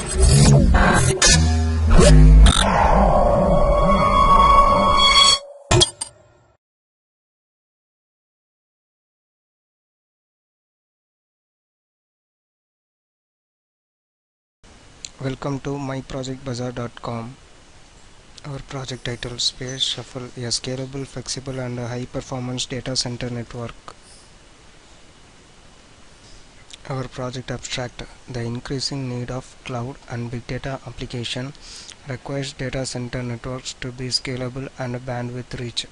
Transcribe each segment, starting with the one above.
Welcome to myprojectbazaar.com. Our project title: Space Shuffle, a scalable, flexible and high-performance data center network. Our project abstract: the increasing need of cloud and big data application requires data center networks to be scalable and bandwidth rich.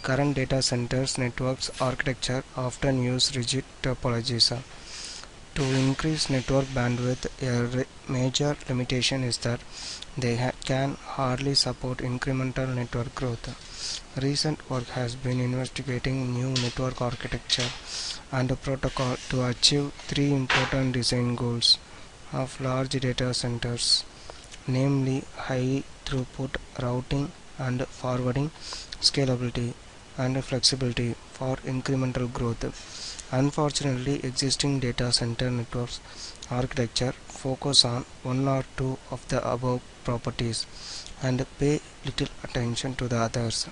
Current data centers networks architecture often use rigid topologies. To increase network bandwidth, a major limitation is that they can hardly support incremental network growth. Recent work has been investigating new network architecture and protocol to achieve three important design goals of large data centers, namely high throughput routing and forwarding, scalability, and flexibility for incremental growth. Unfortunately, existing data center networks architecture focus on one or two of the above properties and pay little attention to the others.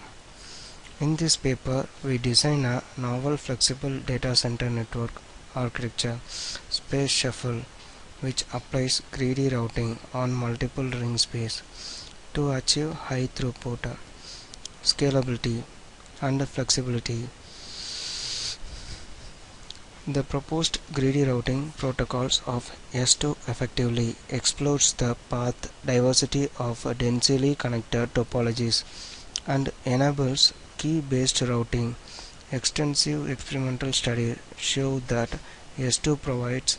In this paper, we design a novel flexible data center network architecture, Space Shuffle, which applies greedy routing on multiple ring space to achieve high throughput, scalability, and flexibility. The proposed greedy routing protocols of S2 effectively explores the path diversity of densely connected topologies and enables key-based routing. Extensive experimental studies show that S2 provides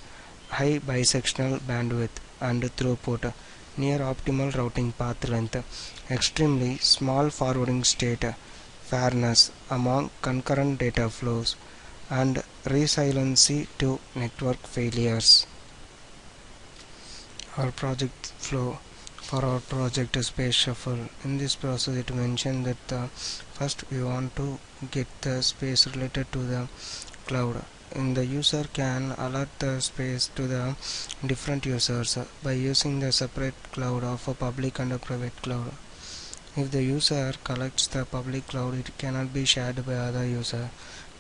high bisectional bandwidth and throughput, near optimal routing path length, extremely small forwarding state fairness among concurrent data flows, and resiliency to network failures. Our project flow for our project Space Shuffle. In this process, it mentioned that first we want to get the space related to the cloud. And the user can alert the space to the different users by using the separate cloud of a public and a private cloud. If the user collects the public cloud, it cannot be shared by other users.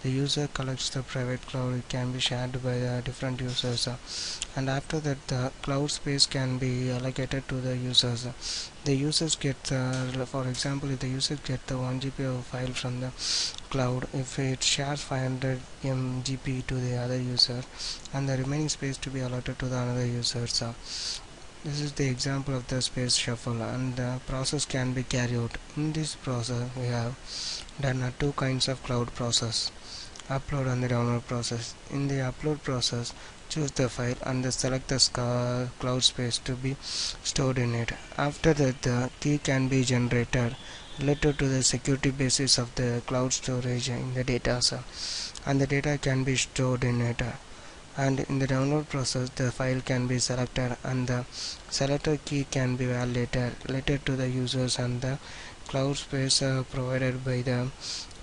The user collects the private cloud, it can be shared by the different users, and after that the cloud space can be allocated to the users. The users get for example, if the users get the 1 GB of file from the cloud, if it shares 500 MB to the other user, and the remaining space to be allotted to the another users. This is the example of the space shuffle, and the process can be carried out. In this process, we have done two kinds of cloud process: upload and the download process. In the upload process, choose the file and select the cloud space to be stored in it. After that, the key can be generated related to the security basis of the cloud storage in the data, and the data can be stored in it. And in the download process, the file can be selected and the selected key can be validated related to the users and the cloud space provided by the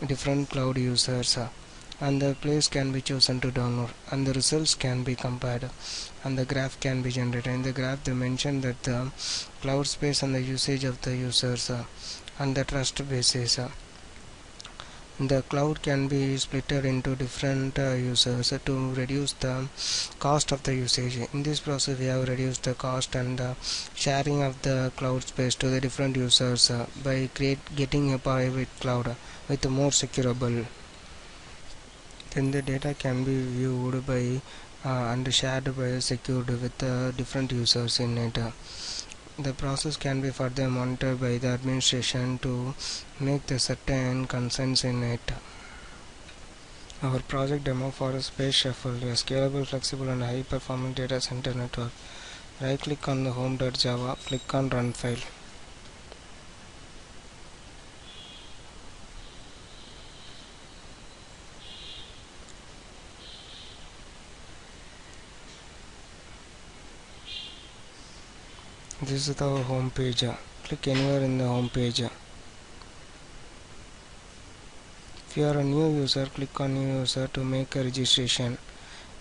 different cloud users, and the place can be chosen to download, and the results can be compared, and the graph can be generated. In the graph, they mention that the cloud space and the usage of the users and the trust basis. The cloud can be split into different users to reduce the cost of the usage. In this process, we have reduced the cost and the sharing of the cloud space to the different users by getting a private cloud with more securable. Then the data can be viewed by and shared by secured with different users in it. The process can be further monitored by the administration to make the certain consents in it. Our project demo for a Space Shuffle, a scalable, flexible and high performance data center network. Right click on the home.java, click on run file. This is our home page. Click anywhere in the home page. If you are a new user, click on new user to make a registration.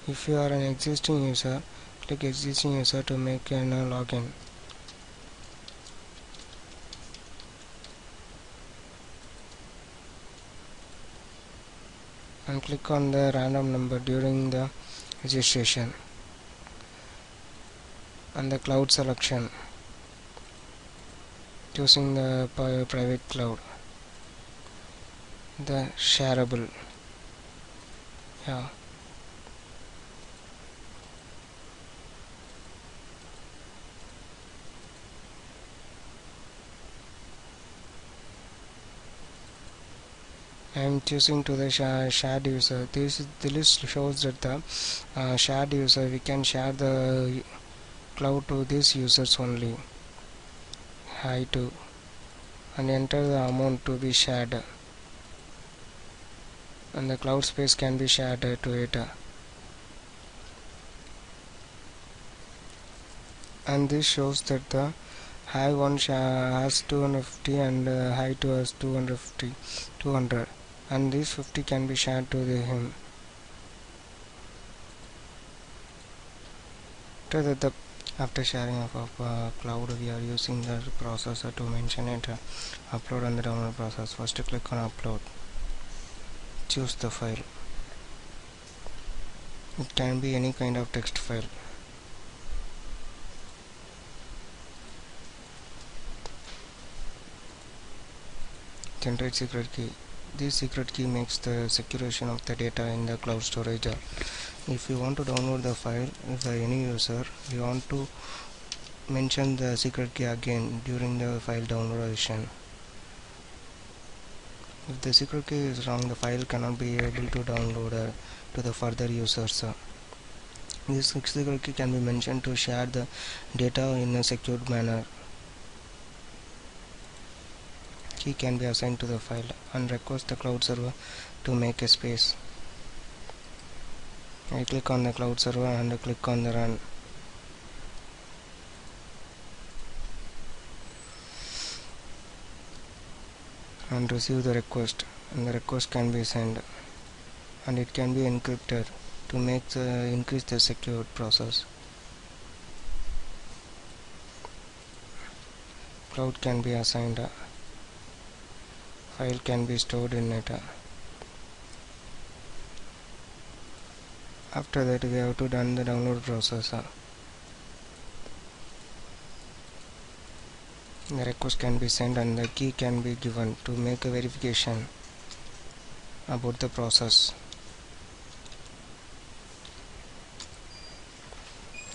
If you are an existing user, click click existing user to make a login, and click on the random number during the registration, and the cloud selection, choosing the private cloud, the shareable. Yeah, I am choosing to the shared user. The list shows that the shared user, we can share the cloud to these users only. Hi to, and enter the amount to be shared, and the cloud space can be shared to it, and this shows that the high one has 250 and high 2 has 200, and this 50 can be shared to him. After sharing of cloud, we are using the processor to mention it, upload and the download process. First click on upload, choose the file. It can be any kind of text file. Generate secret key. This secret key makes the securation of the data in the cloud storage. If you want to download the file, if any user, we want to mention the secret key again during the file downloadation. If the secret key is wrong, the file cannot be able to download to the further users. This secret key can be mentioned to share the data in a secured manner. Key can be assigned to the file and request the cloud server to make a space. I click on the cloud server and click on the run. And receive the request, and the request can be sent, and it can be encrypted to make increase the secure process. Cloud can be assigned, file can be stored in it. After that, we have to done the download process. The request can be sent and the key can be given to make a verification about the process,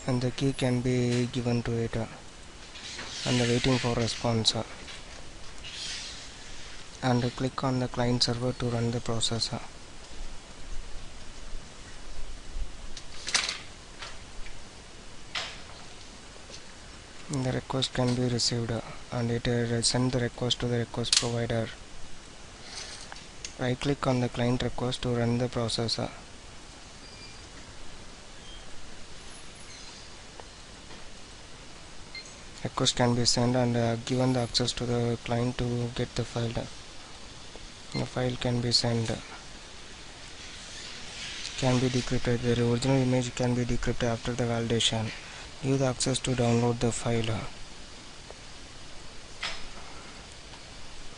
and the key can be given to it, and waiting for response, and click on the client server to run the process. The request can be received, and it send the request to the request provider. Right click on the client request to run the process. Request can be sent and given the access to the client to get the file. The file can be sent, can be decrypted. The original image can be decrypted after the validation. Give the access to download the file.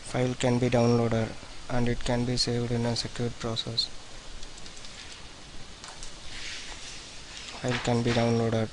File can be downloaded and it can be saved in a secured process. File can be downloaded.